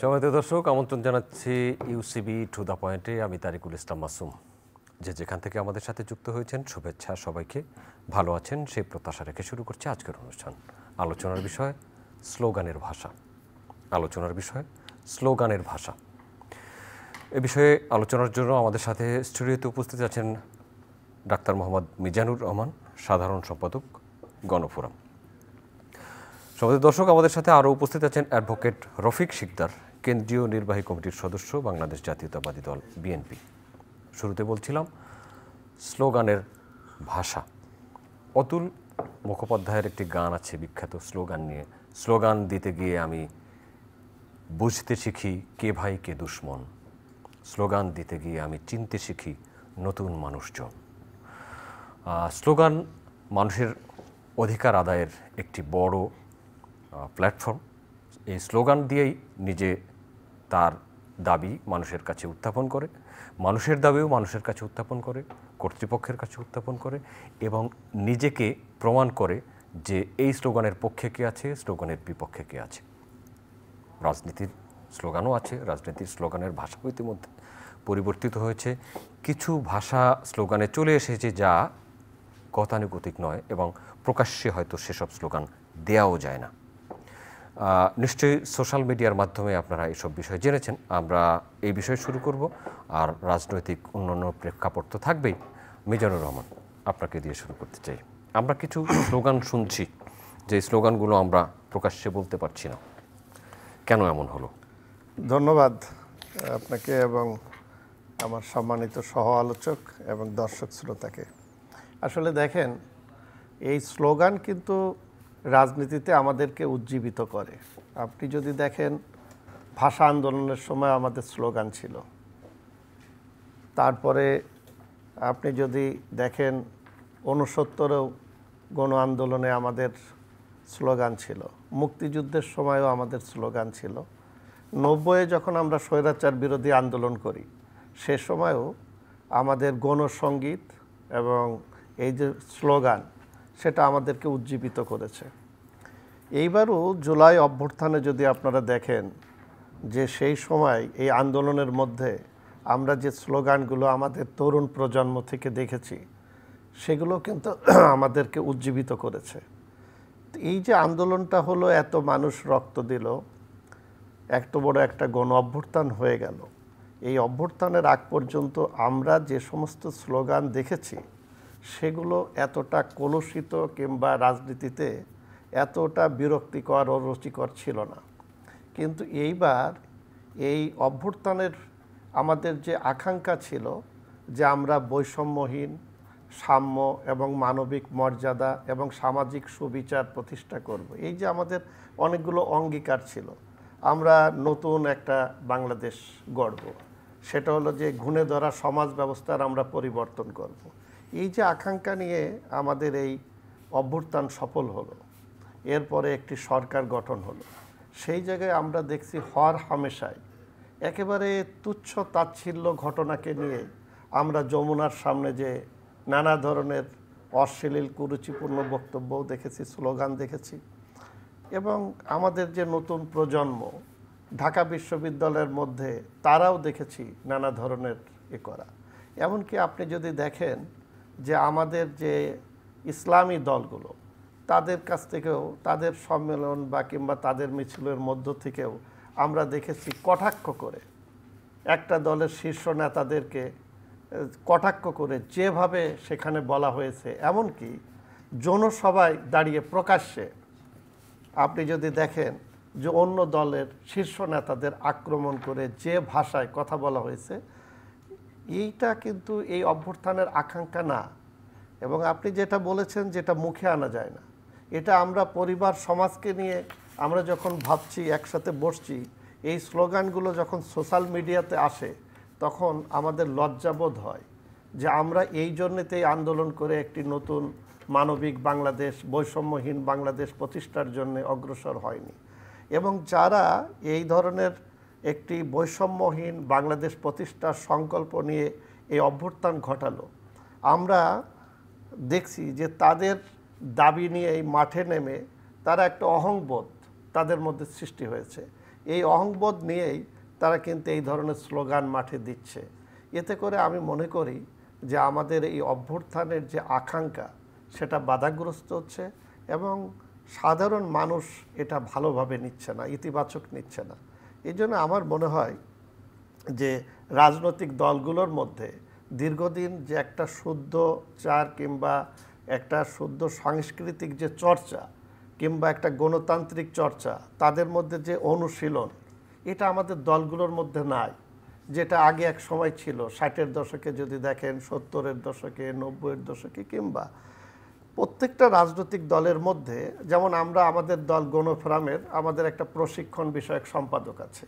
সম্মানিত দর্শক, আমন্ত্রণ জানাচ্ছি ইউসিবি টু দ্য পয়েন্টে। আমি তারিকুল ইসলাম মাসুম। যেখান থেকে আমাদের সাথে যুক্ত হয়েছেন, শুভেচ্ছা সবাইকে। ভালো আছেন সেই প্রত্যাশা রেখে শুরু করছি আজকের অনুষ্ঠান। আলোচনার বিষয় স্লোগানের ভাষা। আলোচনার বিষয় স্লোগানের ভাষা। এ বিষয়ে আলোচনার জন্য আমাদের সাথে স্টুডিওতে উপস্থিত আছেন ডাক্তার মোহাম্মদ মিজানুর রহমান, সাধারণ সম্পাদক, গণফোরাম। সম্মানিত দর্শক, আমাদের সাথে আরও উপস্থিত আছেন অ্যাডভোকেট রফিক শিকদার, কেন্দ্রীয় নির্বাহী কমিটির সদস্য, বাংলাদেশ জাতীয়তাবাদী দল বিএনপি। শুরুতে বলছিলাম স্লোগানের ভাষা। অতুল মুখোপাধ্যায়ের একটি গান আছে বিখ্যাত স্লোগান নিয়ে। স্লোগান দিতে গিয়ে আমি বুঝতে শিখি কে ভাই কে দুশ্মন, স্লোগান দিতে গিয়ে আমি চিনতে শিখি নতুন মানুষজন। স্লোগান মানুষের অধিকার আদায়ের একটি বড় প্ল্যাটফর্ম। এই স্লোগান দিয়েই নিজে তার দাবি মানুষের কাছে উত্থাপন করে, মানুষের দাবিও মানুষের কাছে উত্থাপন করে, কর্তৃপক্ষের কাছে উত্থাপন করে এবং নিজেকে প্রমাণ করে যে এই স্লোগানের পক্ষে কে আছে, স্লোগানের বিপক্ষে কে আছে। রাজনীতির স্লোগানও আছে, রাজনীতির স্লোগানের ভাষা ইতিমধ্যে পরিবর্তিত হয়েছে। কিছু ভাষা স্লোগানে চলে এসেছে যা গতানুগতিক নয় এবং প্রকাশ্যে হয়তো সেসব স্লোগান দেওয়াও যায় না। নিশ্চয়ই সোশ্যাল মিডিয়ার মাধ্যমে আপনারা এইসব বিষয় জেনেছেন। আমরা এই বিষয়ে শুরু করব, আর রাজনৈতিক অন্যান্য প্রেক্ষাপট তো থাকবেই। মিজানুর রহমান, আপনাকে দিয়ে শুরু করতে চাই। আমরা কিছু স্লোগান শুনছি, যে স্লোগানগুলো আমরা প্রকাশ্যে বলতে পারছি না, কেন এমন হলো? ধন্যবাদ আপনাকে এবং আমার সম্মানিত সহ আলোচক এবং দর্শক শ্রোতাকে। আসলে দেখেন, এই স্লোগান কিন্তু রাজনীতিতে আমাদেরকে উজ্জীবিত করে। আপনি যদি দেখেন, ভাষা আন্দোলনের সময় আমাদের স্লোগান ছিল। তারপরে আপনি যদি দেখেন 69-এও গণ আন্দোলনে আমাদের স্লোগান ছিল, মুক্তিযুদ্ধের সময়ও আমাদের স্লোগান ছিল, 90-এ যখন আমরা স্বৈরাচার বিরোধী আন্দোলন করি সে সময়ও আমাদের গণসঙ্গীত এবং এই যে স্লোগান, সেটা আমাদেরকে উজ্জীবিত করেছে। এইবারও জুলাই অভ্যুত্থানে যদি আপনারা দেখেন যে সেই সময় এই আন্দোলনের মধ্যে আমরা যে স্লোগানগুলো আমাদের তরুণ প্রজন্ম থেকে দেখেছি, সেগুলো কিন্তু আমাদেরকে উজ্জীবিত করেছে। এই যে আন্দোলনটা হলো, এত মানুষ রক্ত দিল, এত বড় একটা গণ অভ্যুত্থান হয়ে গেল, এই অভ্যুত্থানের আগ পর্যন্ত আমরা যে সমস্ত স্লোগান দেখেছি সেগুলো এতটা কলুষিত কিংবা রাজনীতিতে এতটা বিরক্তিকর ও রুচিকর ছিল না। কিন্তু এইবার এই অভ্যুত্থানের আমাদের যে আকাঙ্ক্ষা ছিল যে আমরা বৈষম্যহীন, সাম্য এবং মানবিক মর্যাদা এবং সামাজিক সুবিচার প্রতিষ্ঠা করব, এই যে আমাদের অনেকগুলো অঙ্গীকার ছিল, আমরা নতুন একটা বাংলাদেশ গড়ব, সেটা হলো যে ঘুণে ধরা সমাজ ব্যবস্থার আমরা পরিবর্তন করব, এই যে আকাঙ্ক্ষা নিয়ে আমাদের এই অভ্যুত্থান সফল হলো। এরপরে একটি সরকার গঠন হলো। সেই জায়গায় আমরা দেখছি হর হামেশাই একেবারে তুচ্ছ তাচ্ছিল্য ঘটনাকে নিয়ে আমরা যমুনার সামনে যে নানা ধরনের অশ্লীল কুরুচিপূর্ণ বক্তব্যও দেখেছি, স্লোগান দেখেছি। এবং আমাদের যে নতুন প্রজন্ম ঢাকা বিশ্ববিদ্যালয়ের মধ্যে, তারাও দেখেছি নানা ধরনের করা। এমনকি আপনি যদি দেখেন যে আমাদের যে ইসলামী দলগুলো, তাদের কাছ থেকেও, তাদের সম্মেলন বা কিংবা তাদের মিছিলের মধ্য থেকেও আমরা দেখেছি কটাক্ষ করে, একটা দলের শীর্ষ নেতাদেরকে কটাক্ষ করে যেভাবে সেখানে বলা হয়েছে, এমনকি জনসভায় দাঁড়িয়ে প্রকাশ্যে আপনি যদি দেখেন যে অন্য দলের শীর্ষ নেতাদের আক্রমণ করে যে ভাষায় কথা বলা হয়েছে, এইটা কিন্তু এই অভ্যুত্থানের আকাঙ্ক্ষা না। এবং আপনি যেটা বলেছেন, যেটা মুখে আনা যায় না, এটা আমরা পরিবার সমাজকে নিয়ে আমরা যখন ভাবছি, একসাথে বসছি, এই স্লোগানগুলো যখন সোশ্যাল মিডিয়াতে আসে তখন আমাদের লজ্জাবোধ হয় যে আমরা এই জন্যতেই আন্দোলন করে একটি নতুন মানবিক বাংলাদেশ, বৈষম্যহীন বাংলাদেশ প্রতিষ্ঠার জন্য অগ্রসর হয়নি। এবং যারা এই ধরনের একটি বৈষম্যহীন বাংলাদেশ প্রতিষ্ঠার সংকল্প নিয়ে এই অভ্যুত্থান ঘটালো, আমরা দেখছি যে তাদের দাবি নিয়ে এই মাঠে নেমে তারা একটা অহংবোধ তাদের মধ্যে সৃষ্টি হয়েছে। এই অহংবোধ নিয়েই তারা কিন্তু এই ধরনের স্লোগান মাঠে দিচ্ছে। এতে করে আমি মনে করি যে আমাদের এই অভ্যুত্থানের যে আকাঙ্ক্ষা সেটা বাধাগ্রস্ত হচ্ছে এবং সাধারণ মানুষ এটা ভালোভাবে নিচ্ছে না, ইতিবাচক নিচ্ছে না। এই জন্য আমার মনে হয় যে রাজনৈতিক দলগুলোর মধ্যে দীর্ঘদিন যে একটা শুদ্ধ চার কিংবা একটা শুদ্ধ সাংস্কৃতিক যে চর্চা কিংবা একটা গণতান্ত্রিক চর্চা, তাদের মধ্যে যে অনুশীলন, এটা আমাদের দলগুলোর মধ্যে নাই, যেটা আগে এক সময় ছিল। 60-এর দশকে যদি দেখেন, 70-এর দশকে, 90-এর দশকে, কিংবা প্রত্যেকটা রাজনৈতিক দলের মধ্যে, যেমন আমরা আমাদের দল গণফোরামের আমাদের একটা প্রশিক্ষণ বিষয়ক সম্পাদক আছে।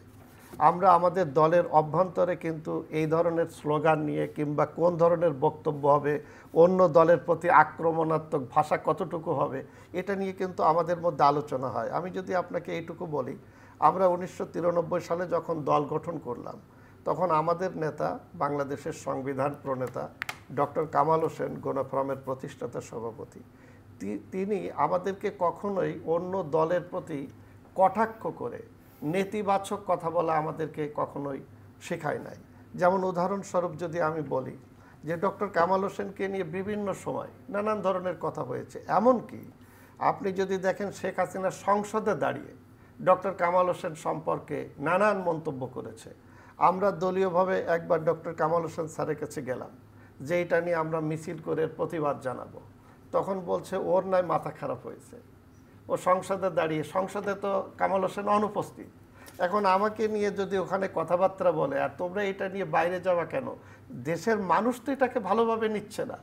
আমরা আমাদের দলের অভ্যন্তরে কিন্তু এই ধরনের স্লোগান নিয়ে কিংবা কোন ধরনের বক্তব্য হবে, অন্য দলের প্রতি আক্রমণাত্মক ভাষা কতটুকু হবে, এটা নিয়ে কিন্তু আমাদের মধ্যে আলোচনা হয়। আমি যদি আপনাকে এইটুকু বলি, আমরা 1993 সালে যখন দল গঠন করলাম, তখন আমাদের নেতা, বাংলাদেশের সংবিধান প্রণেতা ডক্টর কামাল হোসেন, গণফোরামের প্রতিষ্ঠাতা সভাপতি, তিনি আমাদেরকে কখনোই অন্য দলের প্রতি কটাক্ষ করে নেতিবাচক কথা বলা আমাদেরকে কখনোই শেখায় নাই। যেমন উদাহরণস্বরূপ যদি আমি বলি যে ডক্টর কামাল হোসেনকে নিয়ে বিভিন্ন সময় নানান ধরনের কথা হয়েছে। এমনকি আপনি যদি দেখেন, শেখ হাসিনা সংসদে দাঁড়িয়ে ডক্টর কামাল হোসেন সম্পর্কে নানান মন্তব্য করেছে। আমরা দলীয়ভাবে একবার ডক্টর কামাল হোসেন স্যারের কাছে গেলাম যে এটা নিয়ে আমরা মিছিল করে প্রতিবাদ জানাবো। তখন বলছে ওর নয় মাথা খারাপ হয়েছে, ও সংসদে দাঁড়িয়ে, সংসদে তো কামাল হোসেন অনুপস্থিত। এখন আমাকে নিয়ে যদি ওখানে কথাবার্তা বলে, আর তোমরা এটা নিয়ে বাইরে যাওয়া কেন, দেশের মানুষ তো এটাকে ভালোভাবে নিচ্ছে না।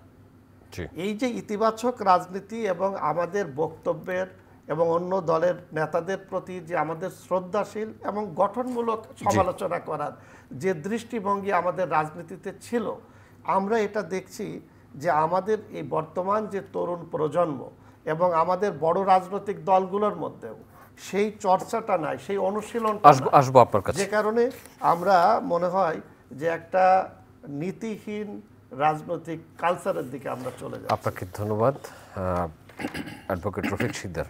এই যে ইতিবাচক রাজনীতি এবং আমাদের বক্তব্যের এবং অন্য দলের নেতাদের প্রতি যে আমাদের শ্রদ্ধাশীল এবং গঠনমূলক সমালোচনা করার যে দৃষ্টিভঙ্গি আমাদের রাজনীতিতে ছিল, আমরা এটা দেখছি যে আমাদের এই বর্তমান যে তরুণ প্রজন্ম এবং আমাদের বড় রাজনৈতিক দলগুলোর মধ্যেও সেই চর্চাটা নাই, সেই অনুশীলনটা আসবো আপনার কাছে। যে কারণে আমরা মনে হয় যে একটা নীতিহীন রাজনৈতিক কালচারের দিকে আমরা চলে যাই। আপনাকে ধন্যবাদ অ্যাডভোকেট রফিক সিকদার।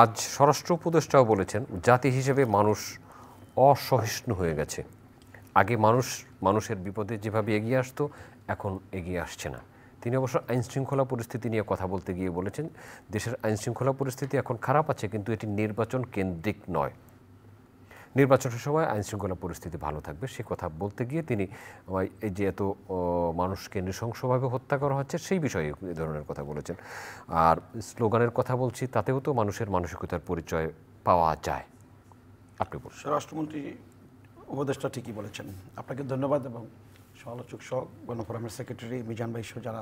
আজ স্বরাষ্ট্র উপদেষ্টাও বলেছেন, জাতি হিসেবে মানুষ অসহিষ্ণু হয়ে গেছে। আগে মানুষের বিপদে যেভাবে এগিয়ে আসতো, এখন এগিয়ে আসছে না। তিনি অবশ্য আইনশৃঙ্খলা পরিস্থিতি নিয়ে কথা বলতে গিয়ে বলেছেন, দেশের আইনশৃঙ্খলা পরিস্থিতি এখন খারাপ আছে, কিন্তু এটি নির্বাচন কেন্দ্রিক নয়। নির্বাচনের সময় আইনশৃঙ্খলা পরিস্থিতি ভালো থাকবে, সে কথা বলতে গিয়ে তিনি এই যে এত মানুষকে নৃশংসভাবে হত্যা করা হচ্ছে সেই বিষয়ে এই ধরনের কথা বলেছেন। আর স্লোগানের কথা বলছি, তাতেও তো মানুষের মানসিকতার পরিচয় পাওয়া যায়। আপনি বলুন। স্বরাষ্ট্রমন্ত্রী উপদেষ্টা ঠিকই বলেছেন। আপনাকে ধন্যবাদ এবং সমালোচক সহ গণফোরামের সেক্রেটারি মিজান ভাই সহ যারা,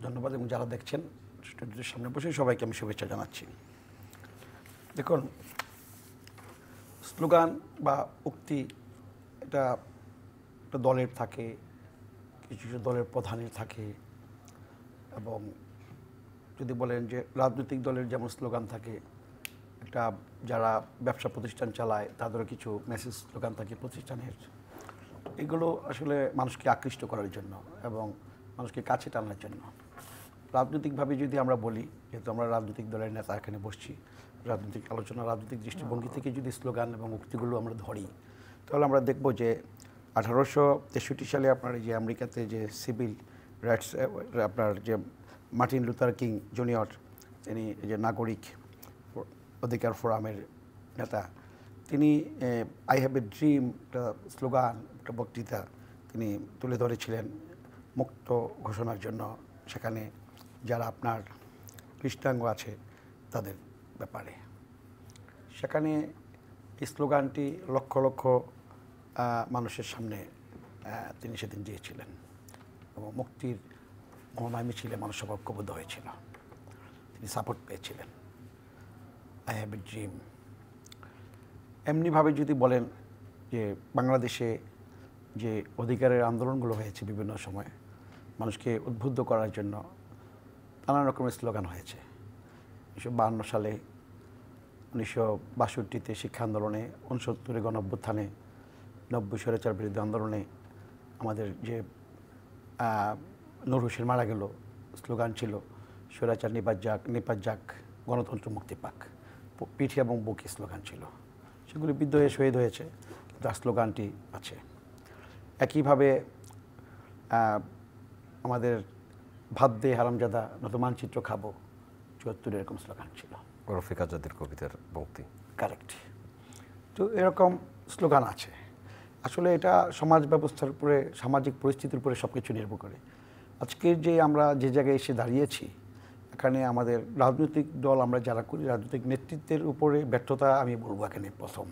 ধন্যবাদ, এবং যারা দেখছেন স্টুডিওর সামনে বসে সবাইকে আমি শুভেচ্ছা জানাচ্ছি। দেখুন, স্লোগান বা উক্তি এটা একটা দলের থাকে, কিছু কিছু দলের প্রধানের থাকে, এবং যদি বলেন যে রাজনৈতিক দলের যেমন স্লোগান থাকে, একটা যারা ব্যবসা প্রতিষ্ঠান চালায় তাদেরও কিছু মেসেজ স্লোগান থাকে প্রতিষ্ঠানের। এগুলো আসলে মানুষকে আকৃষ্ট করার জন্য এবং মানুষকে কাছে টানার জন্য। রাজনৈতিকভাবে যদি আমরা বলি, যেহেতু আমরা রাজনৈতিক দলের নেতা এখানে বসছি, রাজনৈতিক আলোচনা, রাজনৈতিক দৃষ্টিভঙ্গি থেকে যদি স্লোগান এবং উক্তিগুলো আমরা ধরি, তাহলে আমরা দেখব যে 1863 সালে আপনার যে আমেরিকাতে যে সিভিল রাইটস, আপনার যে মার্টিন লুথার কিং জুনিয়র, তিনি যে নাগরিক অধিকার ফোরামের নেতা, তিনি আই হ্যাভ এ ড্রিম একটা স্লোগান, একটা বক্তৃতা তিনি তুলে ধরেছিলেন মুক্ত ঘোষণার জন্য। সেখানে যারা আপনার কৃষ্ণাঙ্গ আছে তাদের ব্যাপারে, সেখানে এই স্লোগানটি লক্ষ লক্ষ মানুষের সামনে তিনি সেদিন দিয়েছিলেন এবং মুক্তির মহামায় মিছিলে মানুষ সব ঐক্যবদ্ধ হয়েছিল, তিনি সাপোর্ট পেয়েছিলেন। I have a dream. এমনিভাবে যদি বলেন যে বাংলাদেশে যে অধিকারের আন্দোলনগুলো হয়েছে বিভিন্ন সময় মানুষকে উদ্বুদ্ধ করার জন্য নানা রকমের স্লোগান হয়েছে। 1952 সালে, 1962-তে শিক্ষা আন্দোলনে, 69-এ গণঅভ্যুত্থানে, 90 স্বৈরাচার বিরোধী আন্দোলনে আমাদের যে নূর হোসেন মারা গেল, স্লোগান ছিল স্বৈরাচার নিপাত যাক, নিপাত যাক, গণতন্ত্র মুক্তি পাক। পিঠে এবং বুকে স্লোগান ছিল। সেগুলি বিদ্রোহে শহীদ হয়েছে, কিন্তু আর স্লোগানটি আছে। একইভাবে আমাদের ভাত দে হারামজাদা নয়তো মানচিত্র খাবো ৭৪ এরকম স্লোগান ছিল। রফিক আজাদের কবিতার পংক্তি। কারেক্ট। তো এরকম স্লোগান আছে। আসলে এটা সমাজ ব্যবস্থার উপরে, সামাজিক পরিস্থিতির উপরে সব কিছু নির্ভর করে। আজকের যে আমরা যে জায়গায় এসে দাঁড়িয়েছি, এখানে আমাদের রাজনৈতিক দল আমরা যারা করি, রাজনৈতিক নেতৃত্বের উপরে ব্যর্থতা আমি বলবো এখানে প্রথম।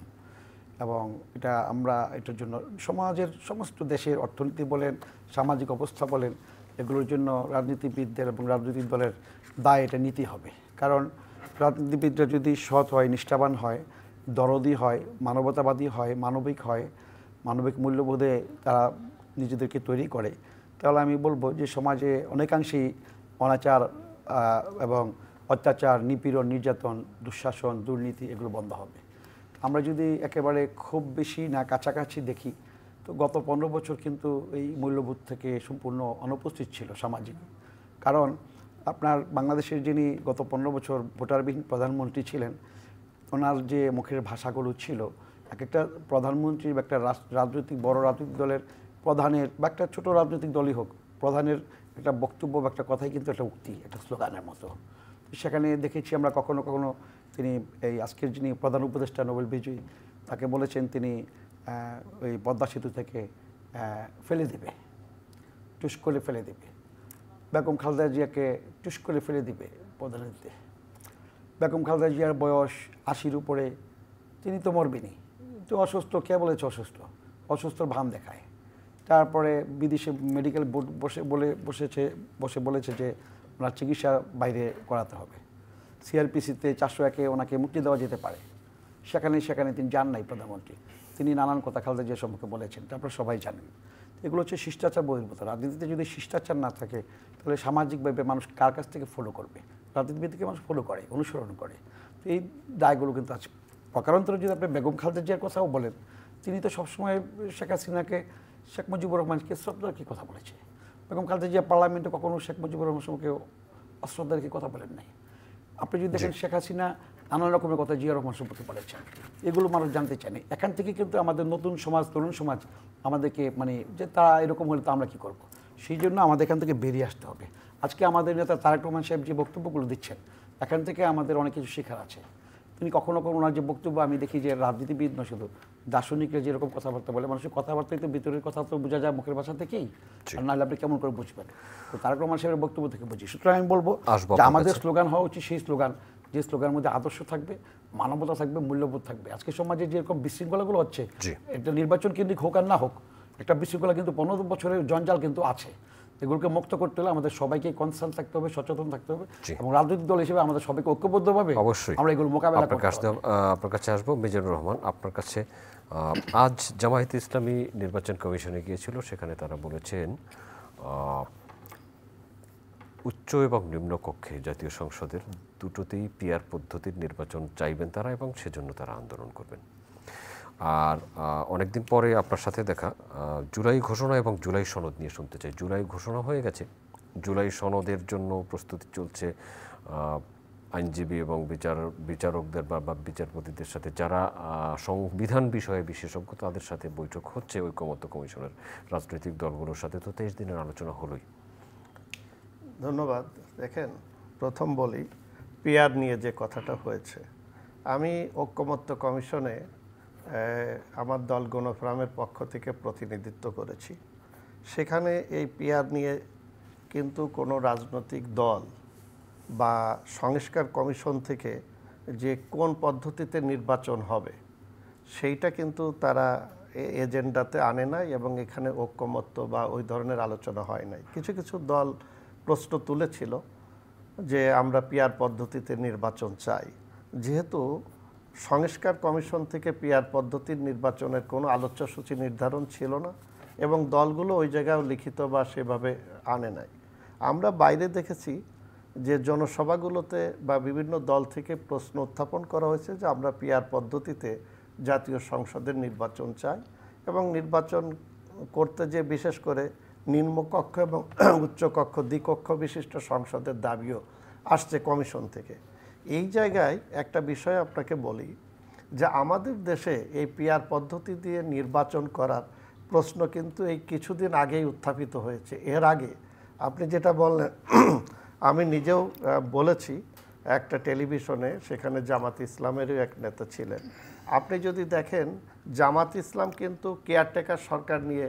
এবং এটা আমরা এটার জন্য সমাজের সমস্ত দেশের অর্থনীতি বলেন, সামাজিক অবস্থা বলেন, এগুলোর জন্য রাজনীতিবিদদের এবং রাজনৈতিক দলের দায় এটা নিতে হবে। কারণ রাজনীতিবিদরা যদি সৎ হয়, নিষ্ঠাবান হয়, দরদি হয়, মানবতাবাদী হয়, মানবিক মূল্যবোধে তারা নিজেদেরকে তৈরি করে, তাহলে আমি বলবো যে সমাজে অনেকাংশেই অনাচার এবং অত্যাচার, নিপীড়ন, নির্যাতন, দুঃশাসন, দুর্নীতি এগুলো বন্ধ হবে। আমরা যদি একেবারে খুব বেশি না কাছাকাছি দেখি, তো গত 15 বছর কিন্তু এই মূল্যবোধ থেকে সম্পূর্ণ অনুপস্থিত ছিল সামাজিক। কারণ আপনার বাংলাদেশের যিনি গত 15 বছর ভোটারবিহীন প্রধানমন্ত্রী ছিলেন, ওনার যে মুখের ভাষাগুলো ছিল, এক একটা প্রধানমন্ত্রীর বা একটা রাজনৈতিক বড় রাজনৈতিক দলের প্রধানের বা একটা ছোট রাজনৈতিক দলই হোক, প্রধানের একটা বক্তব্য বা একটা কথাই কিন্তু একটা উক্তি, একটা স্লোগানের মতো। সেখানে দেখেছি আমরা কখনো কখনো তিনি এই আজকের যিনি প্রধান উপদেষ্টা নোবেল বিজয়ী, তাকে বলেছেন তিনি ওই পদ্মা সেতু থেকে ফেলে দেবে, টুস করে ফেলে দেবে। বেগম খালেদা জিয়াকে টুস করে ফেলে দিবে প্রধানমন্ত্রী। বেগম খালেদা জিয়ার বয়স 80-র উপরে, তিনি তো মরবেনই, তো অসুস্থ, কে বলেছে অসুস্থ? অসুস্থর ভান দেখায়। তারপরে বিদেশে মেডিকেল বোর্ড বসে বলেছে যে ওনার চিকিৎসা বাইরে করাতে হবে। সিআরপিসিতে 401-এ ওনাকে মুক্তি দেওয়া যেতে পারে, সেখানে তিনি যান নাই প্রধানমন্ত্রী। তিনি নানান কথা খালেদা জিয়া সম্পর্কে বলেছেন, তারপরে সবাই জানেন। এগুলো হচ্ছে শিষ্টাচার বহির্ভূত। রাজনীতিতে যদি শিষ্টাচার না থাকে, তাহলে সামাজিকভাবে মানুষ কার কাছ থেকে ফলো করবে? রাজনীতিবিদকে মানুষ ফলো করে, অনুসরণ করে। তো এই দায়গুলো কিন্তু আছে। প্রকারান্তরে যদি আপনি বেগম খালেদা জিয়ার কথাও বলেন, তিনি তো সবসময় শেখ হাসিনাকে, শেখ মুজিবুর রহমানকে শ্রদ্ধার কি কথা বলেছে। বেগম খালেদা জিয়া পার্লামেন্টে কখনো শেখ মুজিবুর রহমান সম্পর্কে অশ্রদ্ধার কি কথা বলেন নাই। আপনি যদি দেখেন শেখ হাসিনা নানান রকমের কথা জিয়া রহমান সম্পর্কে বলেছেন, এগুলো মানুষ জানতে চায় না। এখান থেকে কিন্তু আমাদের নতুন সমাজ, তরুণ সমাজ আমাদেরকে যে তা এরকম হলে তো আমরা কী করবো, সেই জন্য আমাদের এখান থেকে বেরিয়ে আসতে হবে। আজকে আমাদের নেতা তারেক রহমান সাহেব যে বক্তব্যগুলো দিচ্ছেন, এখান থেকে আমাদের অনেক কিছু শেখার আছে। তিনি কখনো ওনার যে বক্তব্য আমি দেখি যে রাজনীতিবিদ নয়, শুধু দার্শনিকরা যেরকম কথাবার্তা বলে, মানুষের কথাবার্তায় তো ভিতরের কথা তো বোঝা যায় মুখের ভাষা থেকেই, আর নাহলে আপনি কেমন করে বুঝবেন? তো তারেক রহমান সাহেবের বক্তব্য থেকে বুঝি। সুতরাং আমি বলবো যে আমাদের স্লোগান হওয়া উচিত সেই স্লোগান, যে স্লোগানের মধ্যে আদর্শ থাকবে, মানবতা থাকবে, মূল্যবোধ থাকবে। আজকে সমাজে যেরকম বিশৃঙ্খলাগুলো হচ্ছে, এটা নির্বাচন কেন্দ্রিক হোক আর না হোক, একটা বিশৃঙ্খলা কিন্তু 15 বছরের জঞ্জাল কিন্তু আছে। এগুলোকে মুক্ত করতে হলে আমাদের সবাইকে কনসার্ন থাকতে হবে, সচেতন থাকতে হবে, এবং রাজনৈতিক দল হিসেবে আমাদের সবাইকে ঐক্যবদ্ধভাবে অবশ্যই আমরা এগুলো মোকাবেলা করতে হবে। আপনার কাছে আসবো মিজানুর রহমান, আপনার কাছে। আজ জামায়াতে ইসলামী নির্বাচন কমিশনে গিয়েছিল, সেখানে তারা বলেছেন উচ্চ এবং নিম্ন কক্ষে জাতীয় সংসদের দুটোতেই পিআর পদ্ধতির নির্বাচন চাইবেন তারা, এবং সেজন্য তারা আন্দোলন করবেন। আর অনেকদিন পরে আপনার সাথে দেখা, জুলাই ঘোষণা এবং জুলাই সনদ নিয়ে শুনতে চাই। জুলাই ঘোষণা হয়ে গেছে, জুলাই সনদের জন্য প্রস্তুতি চলছে। আইনজীবী এবং বিচারকদের বা বিচারপতিদের সাথে যারা সংবিধান বিষয়ে বিশেষজ্ঞ, তাদের সাথে বৈঠক হচ্ছে ঐকমত্য কমিশনের রাজনৈতিক দলগুলোর সাথে। তো 23 দিনের আলোচনা হলোই। ধন্যবাদ। দেখেন, প্রথম বলি পিআর নিয়ে যে কথাটা হয়েছে, আমি ঐকমত্য কমিশনে আমার দল গণফোরামের পক্ষ থেকে প্রতিনিধিত্ব করেছি। সেখানে এই পিআর নিয়ে কিন্তু কোনো রাজনৈতিক দল বা সংস্কার কমিশন থেকে যে কোন পদ্ধতিতে নির্বাচন হবে সেইটা কিন্তু তারা এজেন্ডাতে আনে নাই, এবং এখানে ঐকমত্য বা ওই ধরনের আলোচনা হয় নাই। কিছু কিছু দল প্রশ্ন তুলেছিল যে আমরা পিআর পদ্ধতিতে নির্বাচন চাই। যেহেতু সংস্কার কমিশন থেকে পিআর পদ্ধতির নির্বাচনের কোনো আলোচ্যসূচি নির্ধারণ ছিল না, এবং দলগুলো ওই জায়গায় লিখিত বা সেভাবে আনে নাই। আমরা বাইরে দেখেছি যে জনসভাগুলোতে বা বিভিন্ন দল থেকে প্রশ্ন উত্থাপন করা হয়েছে যে আমরা পিআর পদ্ধতিতে জাতীয় সংসদের নির্বাচন চাই, এবং নির্বাচন করতে যে বিশেষ করে নিম্নকক্ষ এবং উচ্চকক্ষ দ্বিকক্ষ বিশিষ্ট সংসদের দাবিও আসছে কমিশন থেকে। এই জায়গায় একটা বিষয় আপনাকে বলি যে আমাদের দেশে এই পিআর পদ্ধতি দিয়ে নির্বাচন করার প্রশ্ন কিন্তু এই কিছুদিন আগেই উত্থাপিত হয়েছে। এর আগে আপনি যেটা বললেন আমি নিজেও বলেছি একটা টেলিভিশনে, সেখানে জামাত ইসলামেরও এক নেতা ছিলেন। আপনি যদি দেখেন জামাত ইসলাম কিন্তু কেয়ারটেকার সরকার নিয়ে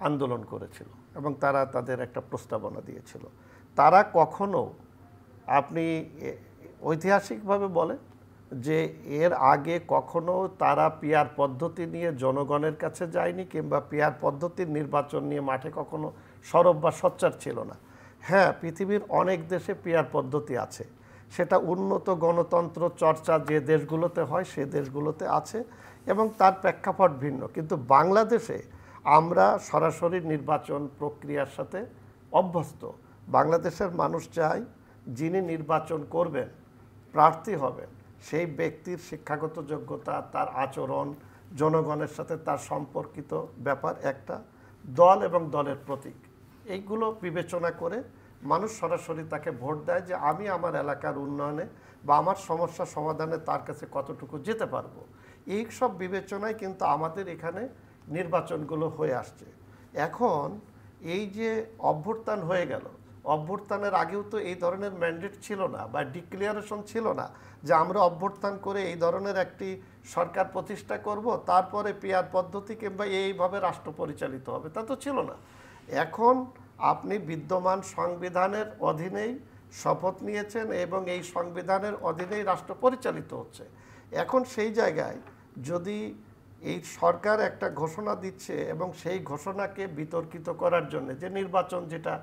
আন্দোলন করেছিল এবং তারা তাদের একটা প্রস্তাবনা দিয়েছিল। তারা কখনো, আপনি ঐতিহাসিকভাবে বলেন যে এর আগে কখনো তারা পিআর পদ্ধতি নিয়ে জনগণের কাছে যায়নি, কিংবা পিআর পদ্ধতির নির্বাচন নিয়ে মাঠে কখনো সরব বা সোচ্চার ছিল না। হ্যাঁ, পৃথিবীর অনেক দেশে পিআর পদ্ধতি আছে, সেটা উন্নত গণতন্ত্র চর্চা যে দেশগুলোতে হয় সে দেশগুলোতে আছে এবং তার প্রেক্ষাপট ভিন্ন। কিন্তু বাংলাদেশে আমরা সরাসরি নির্বাচন প্রক্রিয়ার সাথে অভ্যস্ত। বাংলাদেশের মানুষ চায় যিনি নির্বাচন করবেন, প্রার্থী হবেন, সেই ব্যক্তির শিক্ষাগত যোগ্যতা, তার আচরণ, জনগণের সাথে তার সম্পর্কিত ব্যাপার, একটা দল এবং দলের প্রতীক, এইগুলো বিবেচনা করে মানুষ সরাসরি তাকে ভোট দেয় যে আমি আমার এলাকার উন্নয়নে বা আমার সমস্যা সমাধানে তার কাছে কতটুকু যেতে পারবো। এই সব বিবেচনায় কিন্তু আমাদের এখানে নির্বাচনগুলো হয়ে আসছে। এখন এই যে অভ্যুত্থান হয়ে গেল, অভ্যুত্থানের আগেও তো এই ধরনের ম্যান্ডেট ছিল না বা ডিক্লিয়ারেশন ছিল না যে আমরা অভ্যুত্থান করে এই ধরনের একটি সরকার প্রতিষ্ঠা করব, তারপরে পিআর পদ্ধতি কিংবা এইভাবে রাষ্ট্র পরিচালিত হবে, তা তো ছিল না। এখন আপনি বিদ্যমান সংবিধানের অধীনেই শপথ নিয়েছেন এবং এই সংবিধানের অধীনেই রাষ্ট্র পরিচালিত হচ্ছে। এখন সেই জায়গায় যদি এই সরকার একটা ঘোষণা দিচ্ছে এবং সেই ঘোষণাকে বিতর্কিত করার জন্য যে নির্বাচন, যেটা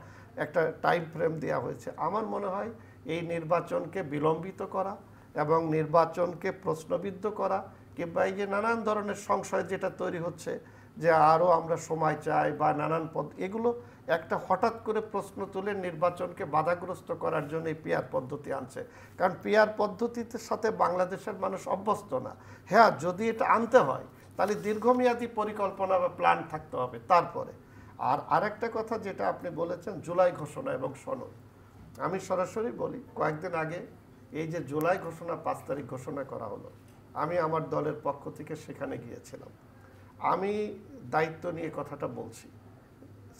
একটা টাইম ফ্রেম দেওয়া হয়েছে, আমার মনে হয় এই নির্বাচনকে বিলম্বিত করা এবং নির্বাচনকে প্রশ্নবিদ্ধ করা, কিংবা এই যে নানান ধরনের সংশয় যেটা তৈরি হচ্ছে যে আরও আমরা সময় চাই বা নানান এগুলো একটা হঠাৎ করে প্রশ্ন তুলে নির্বাচনকে বাধাগ্রস্ত করার জন্য এই পিআর পদ্ধতি আনছে। কারণ পিআর পদ্ধতির সাথে বাংলাদেশের মানুষ অভ্যস্ত না। হ্যাঁ, যদি এটা আনতে হয় তাহলে দীর্ঘমেয়াদী পরিকল্পনা বা প্ল্যান থাকতে হবে তারপরে। আর আরেকটা কথা যেটা আপনি বলেছেন, জুলাই ঘোষণা এবং সনদ, আমি সরাসরি বলি, কয়েকদিন আগে এই যে জুলাই ঘোষণা 5 তারিখ ঘোষণা করা হলো, আমি আমার দলের পক্ষ থেকে সেখানে গিয়েছিলাম। আমি দায়িত্ব নিয়ে কথাটা বলছি,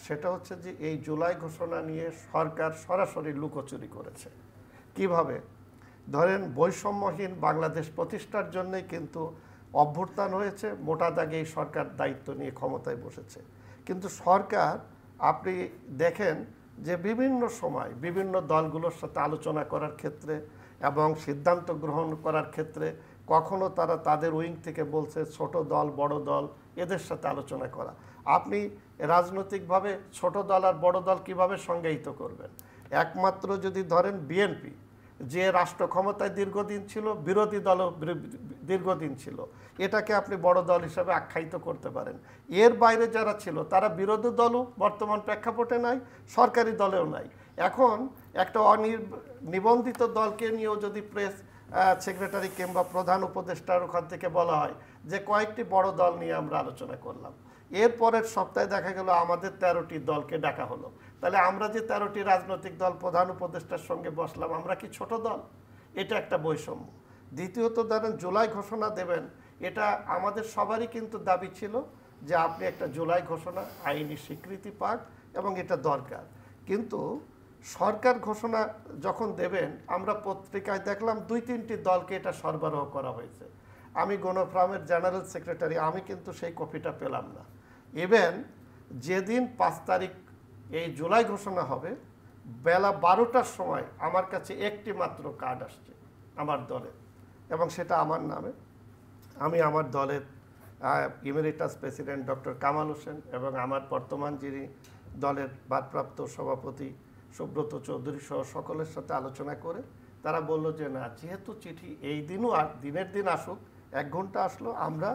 সেটা হচ্ছে যে এই জুলাই ঘোষণা নিয়ে সরকার সরাসরি লুকোচুরি করেছে। কিভাবে? ধরেন বৈষম্যহীন বাংলাদেশ প্রতিষ্ঠার জন্যই কিন্তু অভ্যুত্থান হয়েছে, মোটা দাগে এই সরকার দায়িত্ব নিয়ে ক্ষমতায় বসেছে। কিন্তু সরকার, আপনি দেখেন যে বিভিন্ন সময় বিভিন্ন দলগুলোর সাথে আলোচনা করার ক্ষেত্রে এবং সিদ্ধান্ত গ্রহণ করার ক্ষেত্রে কখনো তারা তাদের উইং থেকে বলছে ছোট দল বড় দল এদের সাথে আলোচনা করা। আপনি রাজনৈতিকভাবে ছোট দল আর বড় দল কিভাবে সংজ্ঞায়িত করবেন? একমাত্র যদি ধরেন বিএনপি, যে রাষ্ট্র ক্ষমতায় দীর্ঘদিন ছিল, বিরোধী দলও দীর্ঘদিন ছিল, এটাকে আপনি বড় দল হিসাবে আখ্যায়িত করতে পারেন। এর বাইরে যারা ছিল তারা বিরোধী দলও বর্তমান প্রেক্ষাপটে নাই, সরকারি দলেও নাই। এখন একটা নিবন্ধিত দলকে নিয়েও যদি প্রেস সেক্রেটারি কিংবা প্রধান উপদেষ্টার ওখান থেকে বলা হয় যে কয়েকটি বড় দল নিয়ে আমরা আলোচনা করলাম, এর পরের সপ্তাহে দেখা গেল আমাদের 13টি দলকে ডাকা হলো, তাহলে আমরা যে 13টি রাজনৈতিক দল প্রধান উপদেষ্টার সঙ্গে বসলাম, আমরা কি ছোট দল? এটা একটা বৈষম্য। দ্বিতীয়ত ধরেন জুলাই ঘোষণা দেবেন, এটা আমাদের সবারই কিন্তু দাবি ছিল যে আপনি একটা জুলাই ঘোষণা আইনি স্বীকৃতি পাক এবং এটা দরকার। কিন্তু সরকার ঘোষণা যখন দেবেন, আমরা পত্রিকায় দেখলাম 2-3টি দলকে এটা সরবরাহ করা হয়েছে। আমি গণফোরামের জেনারেল সেক্রেটারি, আমি কিন্তু সেই কপিটা পেলাম না। ইভেন যেদিন 5 তারিখ এই জুলাই ঘোষণা হবে, বেলা 12টার সময় আমার কাছে একটি মাত্র কার্ড আসছে আমার দলের, এবং সেটা আমার নামে। আমি আমার দলের emeritus president doctor Kamal Hossain এবং আমার বর্তমান যিনি দলের ভারপ্রাপ্ত সভাপতি সুব্রত চৌধুরী সহ সকলের সাথে আলোচনা করে তারা বলল যে না, যেহেতু চিঠি এই দিনও দিনের দিন আসুক, 1 ঘন্টা আসলো, আমরা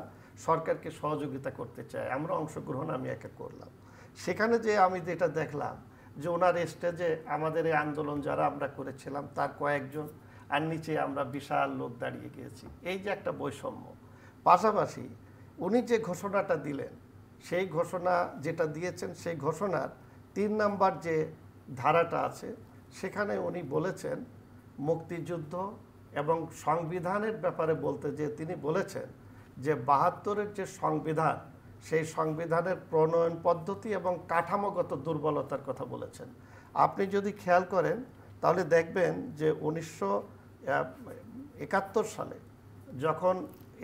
সরকারকে সহযোগিতা করতে চাই, আমরা অংশগ্রহণ আমি একা করলাম। সেখানে যে আমি যেটা দেখলাম যে ওনার স্টেজে আমাদের এই আন্দোলন যারা আমরা করেছিলাম তার কয়েকজন, আর নিচে আমরা বিশাল লোক দাঁড়িয়ে গিয়েছি। এই যে একটা বৈষম্য। পাশাপাশি উনি যে ঘোষণাটা দিলেন, সেই ঘোষণা যেটা দিয়েছেন, সেই ঘোষণার 3 নাম্বার যে ধারাটা আছে, সেখানে উনি বলেছেন মুক্তিযুদ্ধ এবং সংবিধানের ব্যাপারে বলতে, যে তিনি বলেছেন যে ৭২-এর যে সংবিধান, সেই সংবিধানের প্রণয়ন পদ্ধতি এবং কাঠামোগত দুর্বলতার কথা বলেছেন। আপনি যদি খেয়াল করেন তাহলে দেখবেন যে ১৯৭১ সালে যখন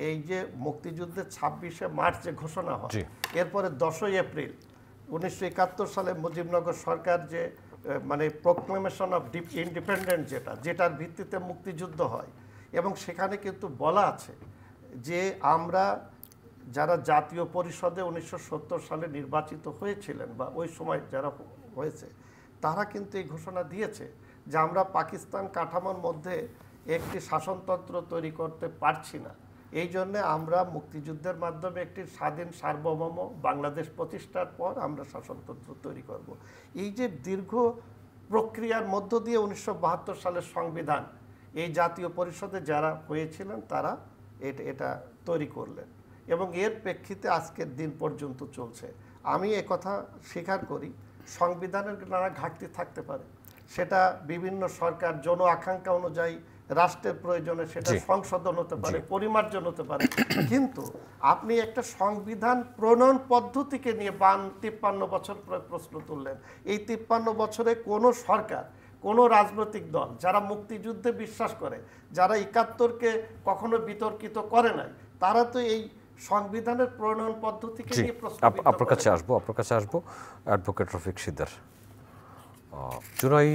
এই যে মুক্তিযুদ্ধের ২৬শে মার্চ যে ঘোষণা হয়, এরপরে ১০ই এপ্রিল ১৯৭১ সালে মুজিবনগর সরকার যে মানে প্রোক্লেমেশন অফ ইন্ডিপেন্ডেন্ট যেটার ভিত্তিতে মুক্তিযুদ্ধ হয়, এবং সেখানে কিন্তু বলা আছে যে আমরা যারা জাতীয় পরিষদে ১৯৭০ সালে নির্বাচিত হয়েছিলেন বা ওই সময় যারা হয়েছে, তারা কিন্তু এই ঘোষণা দিয়েছে যে আমরা পাকিস্তান কাঠামোর মধ্যে একটি শাসনতন্ত্র তৈরি করতে পারছি না, এই জন্যে আমরা মুক্তিযুদ্ধের মাধ্যমে একটি স্বাধীন সার্বভৌম বাংলাদেশ প্রতিষ্ঠার পর আমরা শাসনতন্ত্র তৈরি করব। এই যে দীর্ঘ প্রক্রিয়ার মধ্য দিয়ে ১৯৭২ সালের সংবিধান এই জাতীয় পরিষদে যারা হয়েছিলেন তারা এটা তৈরি করলেন, এবং এর প্রেক্ষিতে আজকের দিন পর্যন্ত চলছে। আমি একথা স্বীকার করি, সংবিধানের নানা ঘাটতি থাকতে পারে, সেটা বিভিন্ন সরকার জন আকাঙ্ক্ষা অনুযায়ী রাষ্ট্রের প্রয়োজনে সেটা সংশোধন হতে পারে, পরিমার্জন হতে পারে, কিন্তু আপনি একটা সংবিধান প্রণয়ন পদ্ধতিকে নিয়ে ৫৩ বছর প্রশ্ন তুললেন। এই ৫৩ বছরে কোনো সরকার, কোনো রাজনৈতিক দল যারা মুক্তিযুদ্ধে বিশ্বাস করে, যারা ৭১-কে কখনো বিতর্কিত করে নাই, তারা তো এই সংবিধানের প্রণয়ন পদ্ধতিকে নিয়ে প্রশ্ন। আপনার কাছে আসবো অ্যাডভোকেট রফিক শিকদার। জুলাই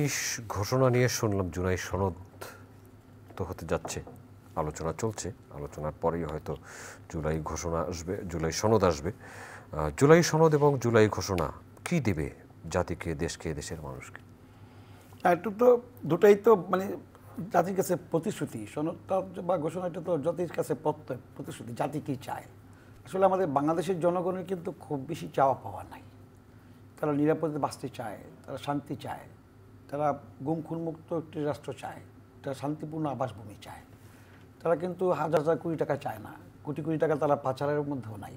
ঘোষণা নিয়ে শুনলাম, জুলাই সনদ তো হতে যাচ্ছে, আলোচনা চলছে, আলোচনার পরেই হয়তো জুলাই ঘোষণা আসবে, জুলাই সনদ আসবে। জুলাই সনদ এবং জুলাই ঘোষণা কি দেবে জাতিকে, দেশকে, দেশের মানুষকে? একটু তো দুটাই তো মানে জাতির কাছে প্রতিশ্রুতি, সনদটা বা ঘোষণাটা তো জাতির কাছে প্রতিশ্রুতি, জাতি কী চায়। আসলে আমাদের বাংলাদেশের জনগণের কিন্তু খুব বেশি চাওয়া পাওয়া নাই। তারা নিরাপদে বাঁচতে চায়, তারা শান্তি চায়, তারা গুম খুনমুক্ত একটি রাষ্ট্র চায়, তারা শান্তিপূর্ণ আবাসভূমি চায়। তারা কিন্তু হাজার হাজার কোটি টাকা চায় না, কোটি কোটি টাকা তারা পাচারের মধ্যেও নাই।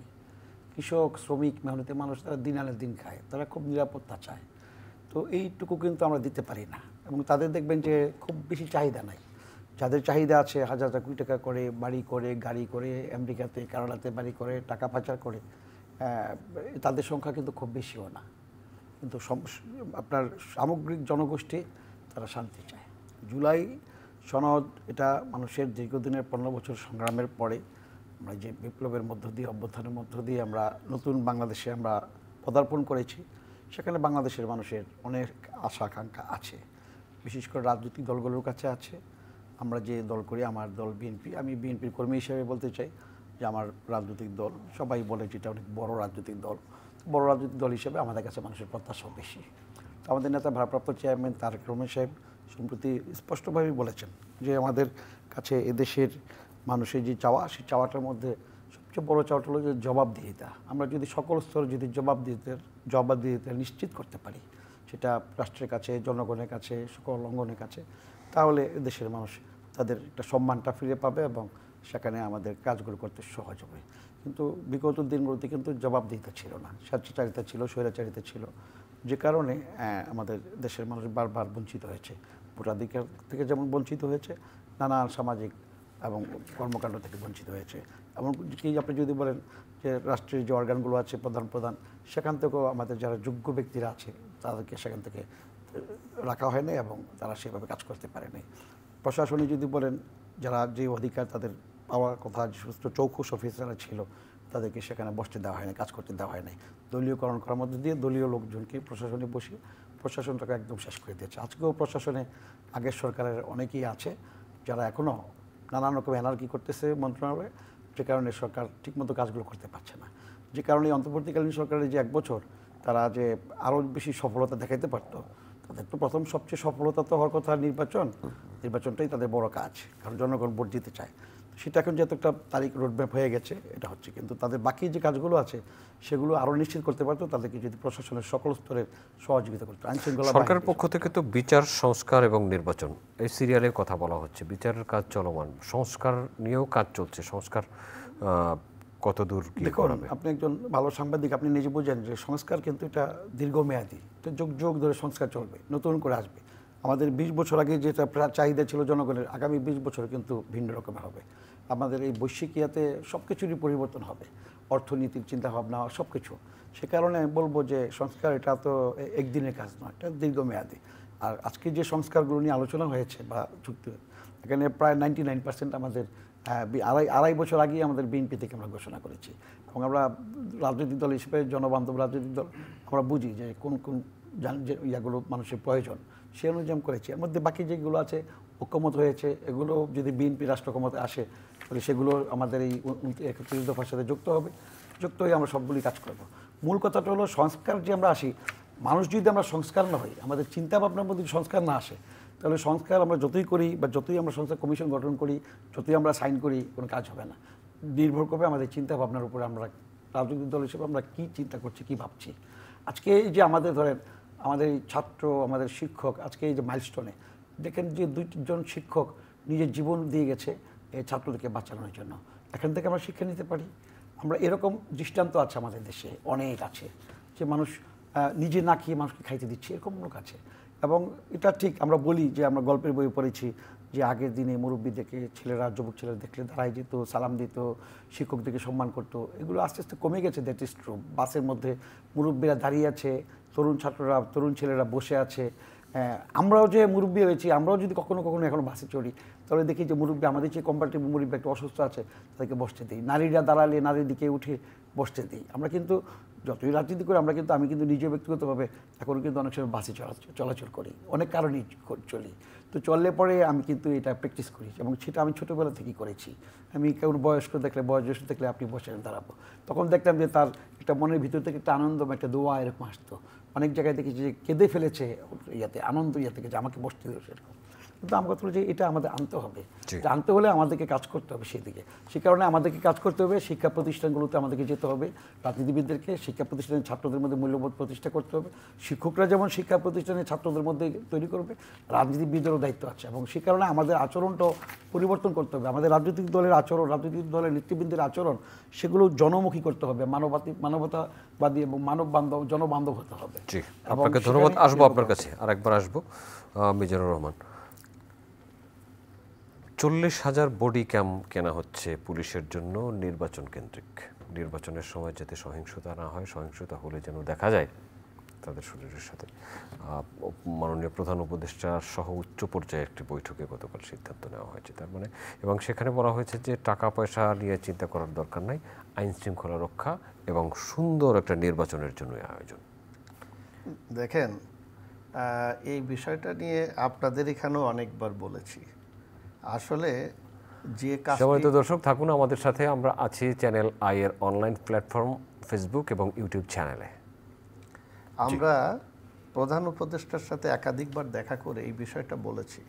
কৃষক, শ্রমিক, মেহনতি মানুষ তারা দিন আনে দিন খায়, তারা খুব নিরাপত্তা চায়। তো এইটুকু কিন্তু আমরা দিতে পারি না, এবং তাদের দেখবেন যে খুব বেশি চাহিদা নাই। যাদের চাহিদা আছে হাজার হাজার কোটি টাকা করে বাড়ি করে, গাড়ি করে, আমেরিকাতে, কানাডাতে বাড়ি করে, টাকা পাচার করে, তাদের সংখ্যা কিন্তু খুব বেশিও না। কিন্তু আপনার সামগ্রিক জনগোষ্ঠী তারা শান্তি চায়। জুলাই সনদ এটা মানুষের দীর্ঘদিনের ১৫ বছর সংগ্রামের পরে আমরা যে বিপ্লবের মধ্য দিয়ে, অভ্যুত্থানের মধ্য দিয়ে আমরা নতুন বাংলাদেশে আমরা পদার্পণ করেছি, সেখানে বাংলাদেশের মানুষের অনেক আশা আকাঙ্ক্ষা আছে, বিশেষ করে রাজনৈতিক দলগুলোর কাছে আছে। আমরা যে দল করি, আমার দল বিএনপি, আমি বিএনপির কর্মী হিসেবে বলতে চাই যে আমার রাজনৈতিক দল, সবাই বলে যেটা অনেক বড় রাজনৈতিক দল, বড় রাজনৈতিক দল হিসেবে আমাদের কাছে মানুষের প্রত্যাশাও বেশি। আমাদের নেতা ভারপ্রাপ্ত চেয়ারম্যান তারেক রহমান সাহেব সম্প্রতি স্পষ্টভাবেই বলেছেন যে আমাদের কাছে এদেশের মানুষের যে চাওয়া, সেই চাওয়াটার মধ্যে সবচেয়ে বড় চাওয়াটা হলো যে জবাবদিহিতা। আমরা যদি সকল স্তরে যদি জবাবদিহিতা নিশ্চিত করতে পারি, সেটা রাষ্ট্রের কাছে, জনগণের কাছে, সকল অঙ্গনের কাছে, তাহলে দেশের মানুষ তাদের একটা সম্মানটা ফিরে পাবে এবং সেখানে আমাদের কাজগুলো করতে সহজ হবে। কিন্তু বিগত দিনগুলোতে কিন্তু জবাবদিহিতা ছিল না, স্বেচ্ছাচারিতা ছিল, স্বৈরাচারিতা ছিল, যে কারণে আমাদের দেশের মানুষ বারবার বঞ্চিত হয়েছে। ভোটাধিকার থেকে যেমন বঞ্চিত হয়েছে, নানান সামাজিক এবং কর্মকাণ্ড থেকে বঞ্চিত হয়েছে। এমনকি আপনি যদি বলেন যে রাষ্ট্রের যে অর্গানগুলো আছে প্রধান, সেখান থেকেও আমাদের যারা যোগ্য ব্যক্তিরা আছে তাদেরকে সেখান থেকে রাখা হয়নি এবং তারা সেভাবে কাজ করতে পারেনি। প্রশাসনে যদি বলেন, যারা যে অধিকার তাদের পাওয়ার কথা, যে সমস্ত চৌকুশ অফিসাররা ছিল, তাদেরকে সেখানে বসতে দেওয়া হয়নি, কাজ করতে দেওয়া হয়নি। দলীয়করণ করার মধ্যে দিয়ে দলীয় লোকজনকে প্রশাসনে বসিয়ে প্রশাসনটাকে একদম শেষ করে দিয়েছে। আজকেও প্রশাসনে আগের সরকারের অনেকেই আছে যারা এখনও নানান রকম এনার্কি করতেছে মন্ত্রণালয়ে, যে কারণে সরকার ঠিকমতো কাজগুলো করতে পারছে না। যে কারণে অন্তর্বর্তীকালীন সরকারের যে 1 বছর তারা যে আরও বেশি সফলতা দেখাইতে পারতো, তাদের তো প্রথম সবচেয়ে সফলতা তো হওয়ার কথা নির্বাচনটাই তাদের বড় কাজ, কারণ জনগণ ভোট দিতে চায়। সেটা এখন যেহেতু একটা তারিখ রোডম্যাপ হয়ে গেছে, এটা হচ্ছে, কিন্তু তাদের বাকি যে কাজগুলো আছে সেগুলো আরও নিশ্চিত করতে পারতো তাদেরকে যদি প্রশাসনের সকল স্তরের সহযোগিতা করতো। আইনশৃঙ্খলা সরকারের পক্ষ থেকে তো বিচার, সংস্কার এবং নির্বাচন এই সিরিয়ালের কথা বলা হচ্ছে, বিচারের কাজ চলমান, সংস্কার নিয়েও কাজ চলছে। সংস্কার কতদূর কি করাবে? আপনি একজন ভালো সাংবাদিক, আপনি নিজে বোঝেন যে সংস্কার কিন্তু এটা দীর্ঘমেয়াদী, তো যুগ যুগ ধরে সংস্কার চলবে, নতুন করে আসবে। আমাদের 20 বছর আগে যেটা চাহিদা ছিল জনগণের, আগামী 20 বছরে কিন্তু ভিন্ন রকমের হবে। আমাদের এই বৈশ্বিক ইয়াতে সব কিছুরই পরিবর্তন হবে, অর্থনীতির চিন্তাভাবনা সব কিছু। সে কারণে আমি বলবো যে সংস্কার এটা তো একদিনের কাজ নয়, এটা দীর্ঘমেয়াদী। আর আজকে যে সংস্কারগুলো নিয়ে আলোচনা হয়েছে বা চুক্তি, এখানে প্রায় 99% আমাদের আড়াই বছর আগেই আমাদের বিএনপি থেকে আমরা ঘোষণা করেছি। এবং আমরা রাজনৈতিক দল হিসেবে, জনবান্ধব রাজনৈতিক দল, আমরা বুঝি যে কোন কোন যে ইয়াগুলো মানুষের প্রয়োজন, সে অনুযায়ী করেছি। এর মধ্যে বাকি যেগুলো আছে ঐক্যমত হয়েছে, এগুলো যদি বিএনপি রাষ্ট্র ক্ষমতায় আসে তাহলে সেগুলো আমাদের এই 31 দফার সাথে যুক্ত হবে, যুক্ত হয়ে আমরা সবগুলি কাজ করব। মূল কথাটা হলো সংস্কার যে আমরা আসি, মানুষ যদি আমরা সংস্কার না হই, আমাদের চিন্তা ভাবনার মধ্যে সংস্কার না আসে, তাহলে সংস্কার আমরা যতই করি বা যতই আমরা সংস্কার কমিশন গঠন করি, যতই আমরা সাইন করি, কোনো কাজ হবে না। নির্ভর করবে আমাদের চিন্তা ভাবনার উপরে, আমরা রাজনৈতিক দল হিসেবে আমরা কী চিন্তা করছি, কী ভাবছি। আজকে এই যে আমাদের ধরেন আমাদের এই ছাত্র, আমাদের শিক্ষক, আজকে এই যে মাইলস্টোনে দেখেন যে 2জন শিক্ষক নিজের জীবন দিয়ে গেছে এই ছাত্রদেরকে বাঁচানোর জন্য। এখান থেকে আমরা শিক্ষা নিতে পারি। আমরা এরকম দৃষ্টান্ত আছে আমাদের দেশে, অনেক আছে, যে মানুষ নিজে না খেয়ে মানুষকে খাইতে দিচ্ছে, এরকম লোক আছে। এবং এটা ঠিক আমরা বলি যে আমরা গল্পের বই পড়েছি যে আগের দিনে মুরব্বীদেরকে ছেলেরা, যুবক ছেলেরা দেখলে দাঁড়াই যেত, সালাম দিত, শিক্ষকদেরকে সম্মান করতো। এগুলো আস্তে আস্তে কমে গেছে, দ্যাট ইজ ট্রু। বাসের মধ্যে মুরব্বীরা দাঁড়িয়ে আছে, তরুণ ছাত্ররা, তরুণ ছেলেরা বসে আছে। আমরাও যে মুরব্বী হয়েছি, আমরাও যদি কখনো কখনো এখন বাসে চড়ি, তাহলে দেখি যে মুরব্বী, আমাদের যে কম্পারেটিভ মুরব্বী একটু অসুস্থ আছে, তাদেরকে বসতে দিই। নারীরা দাঁড়ালে নারীর দিকে উঠে বসতে দিই। আমরা কিন্তু যতই রাজনীতি করি, আমি কিন্তু নিজে ব্যক্তিগতভাবে এখন কিন্তু অনেক সময় বাসে চলাচল করি, অনেক কারণেই চলি। তো চললে পরে আমি কিন্তু এটা প্র্যাকটিস করি, এবং সেটা আমি ছোটোবেলা থেকেই করেছি। আমি কেউ বয়স্ক দেখলে, বয়োজ্যেষ্ঠ দেখলে আপনি বসে দাঁড়াবো, তখন দেখতাম যে তার একটা মনের ভিতর থেকে একটা আনন্দ, একটা দোয়া এরকম আসতো। অনেক জায়গায় দেখেছি যে কেঁদে ফেলেছে ইয়াতে, আনন্দ ইয়া থেকে, যে আমাকে বসতে দিল সেরকম। কিন্তু আমার কথা হলো যে এটা আমাদের আনতে হবে, আনতে হলে আমাদেরকে কাজ করতে হবে সেদিকে। সে কারণে আমাদেরকে কাজ করতে হবে, শিক্ষা প্রতিষ্ঠানগুলোতে আমাদেরকে যেতে হবে, রাজনীতিবিদদেরকে শিক্ষা প্রতিষ্ঠানের ছাত্রদের মধ্যে মূল্যবোধ প্রতিষ্ঠা করতে হবে। শিক্ষকরা যেমন শিক্ষা প্রতিষ্ঠানের ছাত্রদের মধ্যে তৈরি করবে, রাজনীতিবিদেরও দায়িত্ব আছে। এবং সে কারণে আমাদের আচরণটাও পরিবর্তন করতে হবে। আমাদের রাজনৈতিক দলের আচরণ, রাজনৈতিক দলের নেতৃবৃন্দের আচরণ, সেগুলো জনমুখী করতে হবে, মানবতাবাদী এবং মানববান্ধব, জনবান্ধব হতে হবে। জি, আপনাকে ধন্যবাদ। আসবো আপনার কাছে, আরেকবার আসবো। মিজানুর রহমান, 40,000 বডি ক্যাম কেনা হচ্ছে পুলিশের জন্য নির্বাচন কেন্দ্রিক। নির্বাচনের সময় যাতে সহিংসতা না হয়, সহিংসতা হলে যেন দেখা যায় তাদের শরীরের সাথে। মাননীয় প্রধান উপদেষ্টা সহ উচ্চ পর্যায়ে একটি বৈঠকে গতকাল সিদ্ধান্ত নেওয়া হয়েছে। তার মানে, এবং সেখানে বলা হয়েছে যে টাকা পয়সা নিয়ে চিন্তা করার দরকার নাই, আইন শৃঙ্খলা রক্ষা এবং সুন্দর একটা নির্বাচনের জন্য আয়োজন। দেখেন, এই বিষয়টা নিয়ে আপনাদের এখানেও অনেকবার বলেছি। আসলে যে কাজ, সম্মানিত দর্শক, থাকুন আমাদের সাথে। আমরা আছি চ্যানেল আই এর অনলাইন প্ল্যাটফর্ম, ফেসবুক এবং ইউটিউব চ্যানেলে। আমরা প্রধান উপদেষ্টার সাথে একাধিকবার দেখা করে এই বিষয়টা বলেছি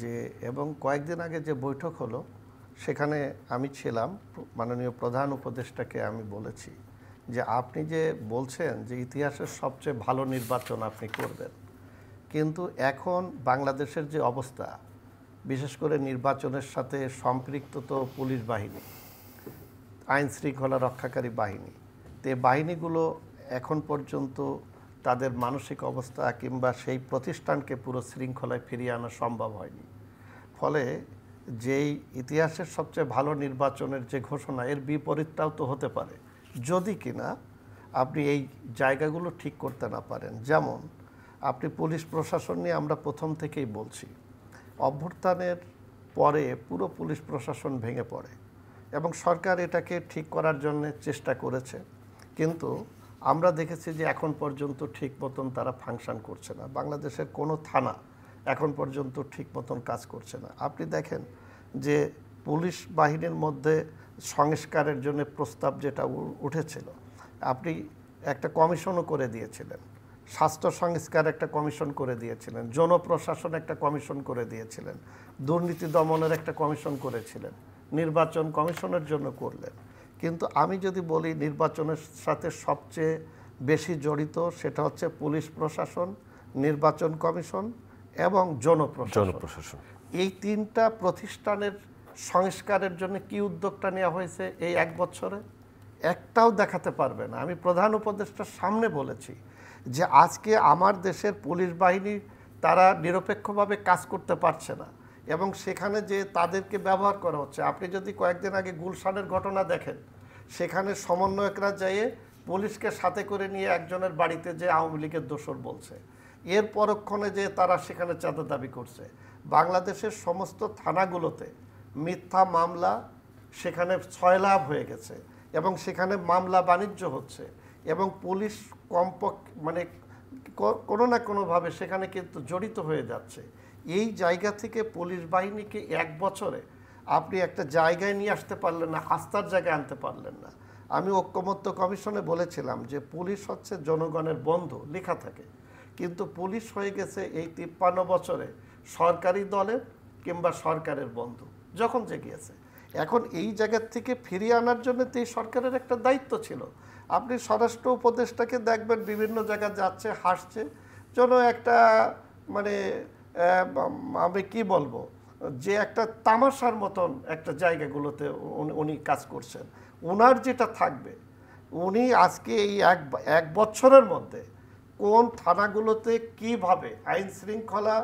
যে, এবং কয়েকদিন আগে যে বৈঠক হলো সেখানে আমি ছিলাম, মাননীয় প্রধান উপদেষ্টাকে আমি বলেছি যে আপনি যে বলছেন যে ইতিহাসের সবচেয়ে ভালো নির্বাচন আপনি করবেন, কিন্তু এখন বাংলাদেশের যে অবস্থা, বিশেষ করে নির্বাচনের সাথে সম্পৃক্ত তো পুলিশ বাহিনী, আইন শৃঙ্খলা রক্ষাকারী বাহিনী, তো এই বাহিনীগুলো এখন পর্যন্ত তাদের মানসিক অবস্থা কিংবা সেই প্রতিষ্ঠানকে পুরো শৃঙ্খলায় ফিরিয়ে আনা সম্ভব হয়নি। ফলে যেই ইতিহাসের সবচেয়ে ভালো নির্বাচনের যে ঘোষণা, এর বিপরীতটাও তো হতে পারে যদি কিনা আপনি এই জায়গাগুলো ঠিক করতে না পারেন। যেমন আপনি পুলিশ প্রশাসন নিয়ে আমরা প্রথম থেকেই বলছি, অভ্যুত্থানের পরে পুরো পুলিশ প্রশাসন ভেঙে পড়ে এবং সরকার এটাকে ঠিক করার জন্য চেষ্টা করেছে, কিন্তু আমরা দেখেছি যে এখন পর্যন্ত ঠিক মতন তারা ফাংশন করছে না। বাংলাদেশের কোনো থানা এখন পর্যন্ত ঠিক মতন কাজ করছে না। আপনি দেখেন যে পুলিশ বাহিনীর মধ্যে সংস্কারের জন্য প্রস্তাব যেটা উঠেছিল, আপনি একটা কমিশনও করে দিয়েছিলেন, স্বাস্থ্য সংস্কার একটা কমিশন করে দিয়েছিলেন, জনপ্রশাসন একটা কমিশন করে দিয়েছিলেন, দুর্নীতি দমনের একটা কমিশন করেছিলেন, নির্বাচন কমিশনের জন্য করলেন। কিন্তু আমি যদি বলি নির্বাচনের সাথে সবচেয়ে বেশি জড়িত সেটা হচ্ছে পুলিশ প্রশাসন, নির্বাচন কমিশন এবং জনপ্রশাসন। এই তিনটা প্রতিষ্ঠানের সংস্কারের জন্য কি উদ্যোগটা নেওয়া হয়েছে এই এক বছরে? একটাও দেখাতে পারবে না। আমি প্রধান উপদেষ্টার সামনে বলেছি যে আজকে আমার দেশের পুলিশ বাহিনী তারা নিরপেক্ষভাবে কাজ করতে পারছে না এবং সেখানে যে তাদেরকে ব্যবহার করা হচ্ছে। আপনি যদি কয়েকদিন আগে গুলশানের ঘটনা দেখেন, সেখানে সমন্বয়করা যেয়ে পুলিশকে সাথে করে নিয়ে একজনের বাড়িতে যে আওয়ামী লীগের দোসর বলছে, এর পরক্ষণে যে তারা সেখানে চাঁদা দাবি করছে। বাংলাদেশের সমস্ত থানাগুলোতে মিথ্যা মামলা সেখানে ছয়লাভ হয়ে গেছে এবং সেখানে মামলা বাণিজ্য হচ্ছে এবং পুলিশ মানে কোনো না কোনোভাবে সেখানে কিন্তু জড়িত হয়ে যাচ্ছে। এই জায়গা থেকে পুলিশ বাহিনীকে 1 বছরে আপনি একটা জায়গায় নিয়ে আসতে পারলেন না, আস্থার জায়গায় আনতে পারলেন না। আমি ঐক্যমত্য কমিশনে বলেছিলাম যে পুলিশ হচ্ছে জনগণের বন্ধু, লেখা থাকে, কিন্তু পুলিশ হয়ে গেছে এই 53 বছরে সরকারি দলের কিংবা সরকারের বন্ধু যখন জেগিয়েছে। এখন এই জায়গার থেকে ফিরিয়ে আনার জন্য তো এই সরকারের একটা দায়িত্ব ছিল। আপনি স্বরাষ্ট্র উপদেষ্টাকে দেখবেন বিভিন্ন জায়গায় যাচ্ছে, হাসছে, যেন একটা মানে আমি কি বলবো, যে একটা তামাশার মতন একটা জায়গাগুলোতে উনি কাজ করছেন। ওনার যেটা থাকবে, উনি আজকে এই এক বছরের মধ্যে কোন থানাগুলোতে কিভাবে আইন শৃঙ্খলা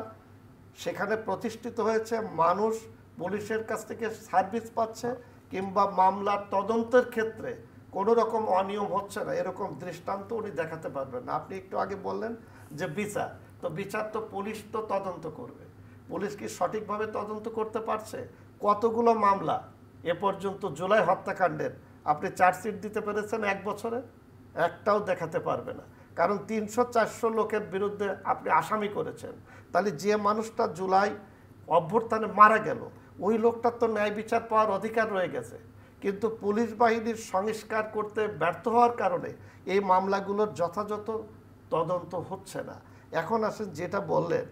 সেখানে প্রতিষ্ঠিত হয়েছে, মানুষ পুলিশের কাছ থেকে সার্ভিস পাচ্ছে কিংবা মামলার তদন্তের ক্ষেত্রে কোনো রকম অনিয়ম হচ্ছে না, এরকম দৃষ্টান্ত উনি দেখাতে পারবেন না। আপনি একটু আগে বললেন যে বিচার, তো বিচার তো পুলিশ তো তদন্ত করবে। পুলিশ কি সঠিকভাবে তদন্ত করতে পারছে? কতগুলো মামলা এ পর্যন্ত জুলাই হত্যাকাণ্ডের আপনি চার্জশিট দিতে পেরেছেন 1 বছরে? একটাও দেখাতে পারবে না, কারণ 300-400 লোকের বিরুদ্ধে আপনি আসামি করেছেন। তাহলে যে মানুষটা জুলাই অভ্যুত্থানে মারা গেল, ওই লোকটার তো ন্যায় বিচার পাওয়ার অধিকার রয়ে গেছে, কিন্তু পুলিশ বাহিনীর সংস্কার করতে ব্যর্থ হওয়ার কারণে এই মামলাগুলোর যথাযথ তদন্ত হচ্ছে না। এখন আসেন যেটা বললেন,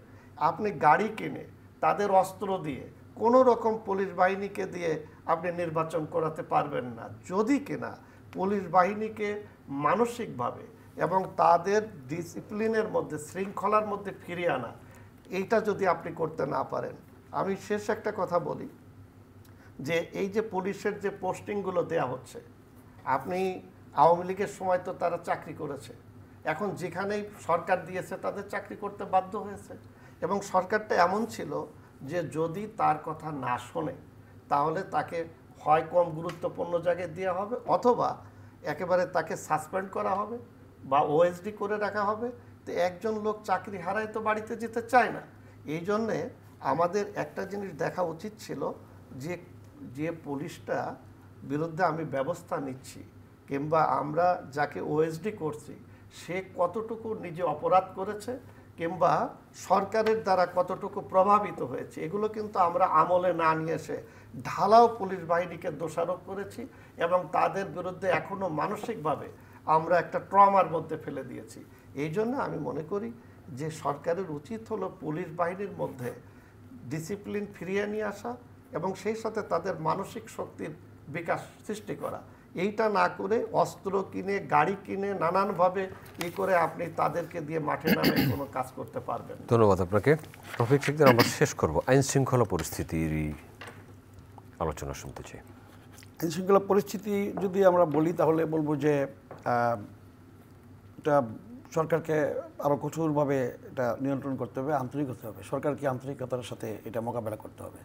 আপনি গাড়ি কিনে তাদের অস্ত্র দিয়ে কোনো রকম পুলিশ বাহিনীকে দিয়ে আপনি নির্বাচন করাতে পারবেন না, যদি কিনা পুলিশ বাহিনীকে মানসিকভাবে এবং তাদের ডিসিপ্লিনের মধ্যে, শৃঙ্খলার মধ্যে ফিরিয়ে আনা, এইটা যদি আপনি করতে না পারেন। আমি শেষ একটা কথা বলি, যে এই যে পুলিশের যে পোস্টিংগুলো দেয়া হচ্ছে, আপনি আওয়ামী লীগের সময় তো তারা চাকরি করেছে, এখন যেখানেই সরকার দিয়েছে তাদের চাকরি করতে বাধ্য হয়েছে। এবং সরকারটা এমন ছিল যে যদি তার কথা না শোনে তাহলে তাকে হয় কম গুরুত্বপূর্ণ জায়গায় দেওয়া হবে, অথবা একেবারে তাকে সাসপেন্ড করা হবে বা ওএসডি করে রাখা হবে। তো একজন লোক চাকরি হারায় তো বাড়িতে যেতে চায় না। এই জন্যে আমাদের একটা জিনিস দেখা উচিত ছিল, যে যে পুলিশটা বিরুদ্ধে আমি ব্যবস্থা নিচ্ছি কিংবা আমরা যাকে ওএসডি করছি, সে কতটুকু নিজে অপরাধ করেছে কিংবা সরকারের দ্বারা কতটুকু প্রভাবিত হয়েছে, এগুলো কিন্তু আমরা আমলে না নিয়ে এসে ঢালাও পুলিশ বাহিনীকে দোষারোপ করেছি এবং তাদের বিরুদ্ধে এখনও মানসিকভাবে আমরা একটা ট্রমার মধ্যে ফেলে দিয়েছি। এই জন্য আমি মনে করি যে সরকারের উচিত হলো পুলিশ বাহিনীর মধ্যে ডিসিপ্লিন ফিরিয়ে নিয়ে আসা এবং সেই সাথে তাদের মানসিক শক্তির বিকাশ সৃষ্টি করা। এইটা না করে অস্ত্র কিনে, গাড়ি কিনে, নানানভাবে করে আপনি তাদেরকে দিয়ে মাঠে নামে কোনো কাজ করতে পারবেন। ধন্যবাদ আপনাকে। রফিক শিকদার, আমরা শেষ করব আইন শৃঙ্খলা পরিস্থিতির আলোচনা শুনতে চাই। আইন শৃঙ্খলা পরিস্থিতি যদি আমরা বলি তাহলে বলবো যে এটা সরকারকে আরও কঠোরভাবে এটা নিয়ন্ত্রণ করতে হবে, আন্তরিক হতে হবে। সরকারকে আন্তরিকতার সাথে এটা মোকাবেলা করতে হবে।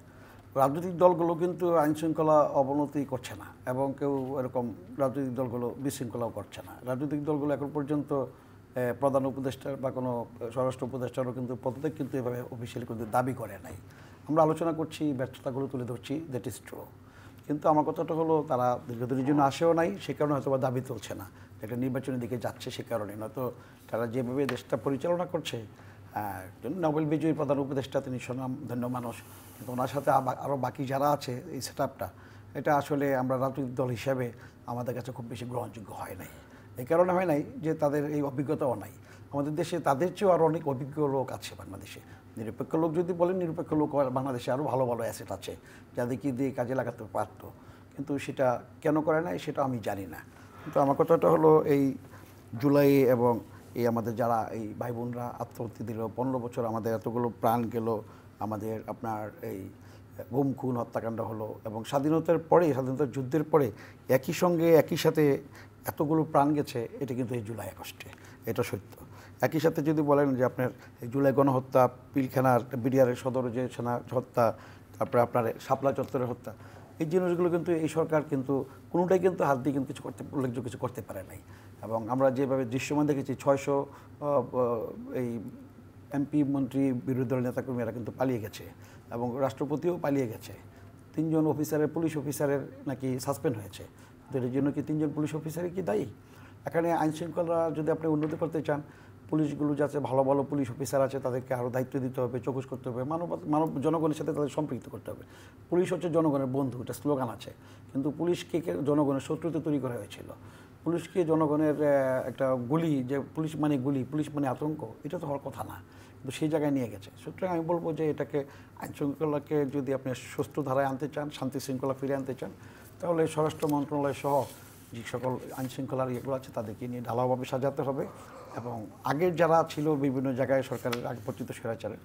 রাজনৈতিক দলগুলো কিন্তু আইন শৃঙ্খলা অবনতি করছে না এবং কেউ এরকম রাজনৈতিক দলগুলো বিশৃঙ্খলাও করছে না। রাজনৈতিক দলগুলো এখন পর্যন্ত প্রধান উপদেষ্টার বা কোনো স্বরাষ্ট্র উপদেষ্টারও কিন্তু পদত্যাগ কিন্তু এভাবে অফিসিয়ালি কিন্তু দাবি করে নাই। আমরা আলোচনা করছি, ব্যর্থতাগুলো তুলে ধরছি, দ্যাট ইজ ট্রু। কিন্তু আমার কথাটা হলো তারা দীর্ঘদিনের জন্য আসেও নাই, সে কারণে হয়তো বা দাবি তুলছে না, একটা নির্বাচনের দিকে যাচ্ছে সে কারণে। নয়তো তারা যেভাবে দেশটা পরিচালনা করছে, নোবেল বিজয়ী প্রধান উপদেষ্টা, তিনি স্বনামধন্য মানুষ, কিন্তু ওনার সাথে আরও বাকি যারা আছে এই সেট আপটা, এটা আসলে আমরা রাজনৈতিক দল হিসাবে আমাদের কাছে খুব বেশি গ্রহণযোগ্য হয় নাই। এই কারণে হয় নাই যে তাদের এই অভিজ্ঞতাও নাই। আমাদের দেশে তাদের চেয়েও আরও অনেক অভিজ্ঞ লোক আছে বাংলাদেশে। নিরপেক্ষ লোক যদি বলেন, নিরপেক্ষ লোক বাংলাদেশে আরও ভালো ভালো অ্যাসেট আছে যাদেরকে দিয়ে কাজে লাগাতে পারতো, কিন্তু সেটা কেন করে নাই সেটা আমি জানি না। কিন্তু আমার কথাটা হলো এই জুলাই এবং এই আমাদের যারা এই ভাই বোনরা আত্মহত্যা দিল, 15 বছর আমাদের এতগুলো প্রাণ গেল, আমাদের আপনার এই গুম খুন হত্যাকাণ্ড হলো, এবং স্বাধীনতার পরে, স্বাধীনতার যুদ্ধের পরে একই সঙ্গে একই সাথে এতগুলো প্রাণ গেছে, এটা কিন্তু এই জুলাই আগস্টে, এটা সত্য। একই সাথে যদি বলেন যে আপনার এই জুলাই গণহত্যা, পিলখানার বিডিআরের সদর যে সেনা হত্যা, তারপরে আপনার শাপলা চত্বরের হত্যা, এই জিনিসগুলো কিন্তু এই সরকার কিন্তু কোনোটাই কিন্তু হাত দিয়ে কিন্তু কিছু উল্লেখযোগ্য কিছু করতে পারে নাই। এবং আমরা যেভাবে দৃশ্যমান দেখেছি 600 এই এমপি, মন্ত্রী, বিরোধী দলের নেতাকর্মী এরা কিন্তু পালিয়ে গেছে এবং রাষ্ট্রপতিও পালিয়ে গেছে। 3 জন অফিসারের, পুলিশ অফিসারের নাকি সাসপেন্ড হয়েছে। তো এর জন্য কি 3 জন পুলিশ অফিসারই কি দায়ী? এখানে আইনশৃঙ্খলা যদি আপনি উন্নতি করতে চান, পুলিশগুলো যাতে ভালো ভালো পুলিশ অফিসার আছে তাদেরকে আরও দায়িত্ব দিতে হবে, চৌকস করতে হবে, মানব জনগণের সাথে তাদের সম্পৃক্ত করতে হবে। পুলিশ হচ্ছে জনগণের বন্ধু, এটা স্লোগান আছে, কিন্তু পুলিশকে জনগণের শত্রুতে তৈরি করা হয়েছিল। পুলিশকে জনগণের একটা গুলি, যে পুলিশ মানে গুলি, পুলিশ মানে আতঙ্ক, এটা তো হওয়ার কথা না, কিন্তু সেই জায়গায় নিয়ে গেছে। সুতরাং আমি বলবো যে এটাকে, আইনশৃঙ্খলাকে যদি আপনি সুষ্ঠু ধারায় আনতে চান, শান্তি শৃঙ্খলা ফিরে আনতে চান, তাহলে স্বরাষ্ট্র মন্ত্রণালয় সহ যে সকল আইনশৃঙ্খলার ইয়েগুলো আছে তাদেরকে নিয়ে ঢালাওভাবে সাজাতে হবে। এবং আগের যারা ছিল বিভিন্ন জায়গায় সরকারের আগে পরিচিত স্বৈরাচারের,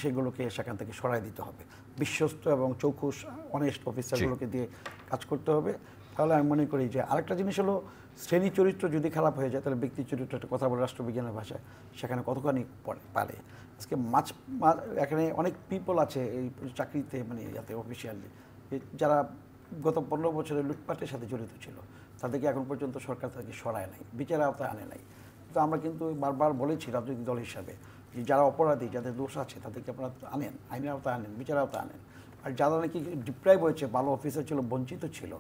সেগুলোকে সেখান থেকে সরাই দিতে হবে। বিশ্বস্ত এবং চৌকুশ অনেস্ট অফিসারগুলোকে দিয়ে কাজ করতে হবে। তাহলে আমি মনে করি যে আরেকটা জিনিস হলো, শ্রেণী চরিত্র যদি খারাপ হয়ে যায় তাহলে ব্যক্তি চরিত্র, একটা কথা বলে রাষ্ট্রবিজ্ঞানের ভাষায়, সেখানে কতখানি পারে। আজকে এখানে অনেক পিপল আছে এই চাকরিতে, মানে যাতে অফিসিয়ালি, যারা গত 15 বছরের লুটপাটের সাথে জড়িত ছিল, তাদেরকে এখন পর্যন্ত সরকার তাদেরকে সরায় নাই, বিচার আওতায় আনে নাই। তো আমরা কিন্তু বারবার বলেছি রাজনৈতিক দল হিসাবে যে যারা অপরাধী, যাদের দোষ আছে, তাদেরকে আপনারা আনেন, আইনের আওতায় আনেন, বিচার আওতায় আনেন। আর যারা নাকি ডিপ্রাইভ হয়েছে, ভালো অফিসার ছিল, বঞ্চিত ছিল,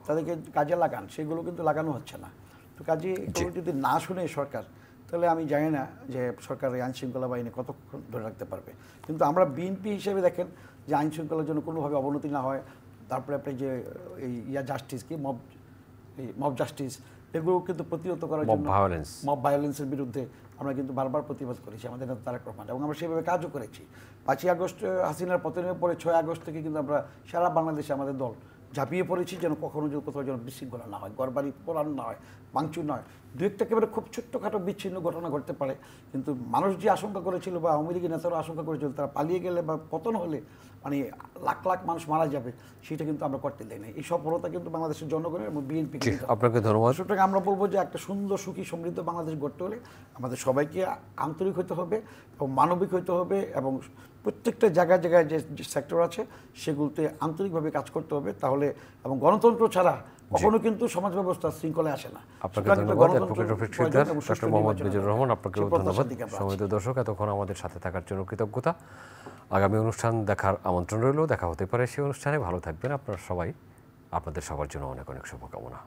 তাদেরকে কাজে লাগান, সেগুলো কিন্তু লাগানো হচ্ছে না। তো কাজে এগুলো যদি না শুনে সরকার, তাহলে আমি জানি না যে সরকার এই আইনশৃঙ্খলা বাহিনী কতক্ষণ ধরে রাখতে পারবে। কিন্তু আমরা বিএনপি হিসেবে দেখেন যে আইনশৃঙ্খলার জন্য কোনোভাবে অবনতি না হয়, তারপরে আপনি যে এই জাস্টিস কি মব জাস্টিস, এগুলো কিন্তু প্রতিহত করার জন্য, মব ভায়োলেন্সের বিরুদ্ধে আমরা কিন্তু বারবার প্রতিবাদ করেছি আমাদের নেতা তারেক রহমান, এবং আমরা সেভাবে কাজও করেছি। 5ই আগস্ট হাসিনার পতনের পরে 6 আগস্ট থেকে কিন্তু আমরা সারা বাংলাদেশে আমাদের দল ঝাঁপিয়ে পড়েছি যেন কখনো যদি কোথাও যেন বিশৃঙ্খলা না হয়, ঘরবাড়ি পোড়ানো না হয়, ভাঙচুর নয়। দু একটা একেবারে খুব ছোট্টখাটো বিচ্ছিন্ন ঘটনা ঘটতে পারে, কিন্তু মানুষ যে আশঙ্কা করেছিল বা আওয়ামী লীগের নেতারা আশঙ্কা করেছিল তারা পালিয়ে গেলে বা পতন হলে মানে লাখ লাখ মানুষ মারা যাবে, সেটা কিন্তু আমরা করতে দেই না। এই সফলতা কিন্তু বাংলাদেশের জনগণের এবং বিএনপি। আপনাকে ধন্যবাদ। সুতরাং আমরা বলবো যে একটা সুন্দর, সুখী, সমৃদ্ধ বাংলাদেশ গড়তে হলে আমাদের সবাইকে আন্তরিক হতে হবে এবং মানবিক হতে হবে, এবং প্রত্যেকটা জায়গায় জায়গায় যে সেক্টর আছে সেগুলোতে আন্তরিকভাবে কাজ করতে হবে। তাহলে, এবং গণতন্ত্র ছাড়া কখনো কিন্তু সমাজ ব্যবস্থা শৃঙ্খলায় আসে না। আপনাকে ধন্যবাদ অ্যাডভোকেট রফিক শিকদার, ডক্টর মোহাম্মদ মিজানুর রহমান, আপনাকেও ধন্যবাদ। সম্মানিত দর্শক, এতক্ষণ আমাদের সাথে থাকার জন্য কৃতজ্ঞতা। আগামী অনুষ্ঠান দেখার আমন্ত্রণ রইল, দেখা হতে পারে সেই অনুষ্ঠানে। ভালো থাকবেন আপনারা সবাই, আপনাদের সবার জন্য অনেক অনেক শুভকামনা।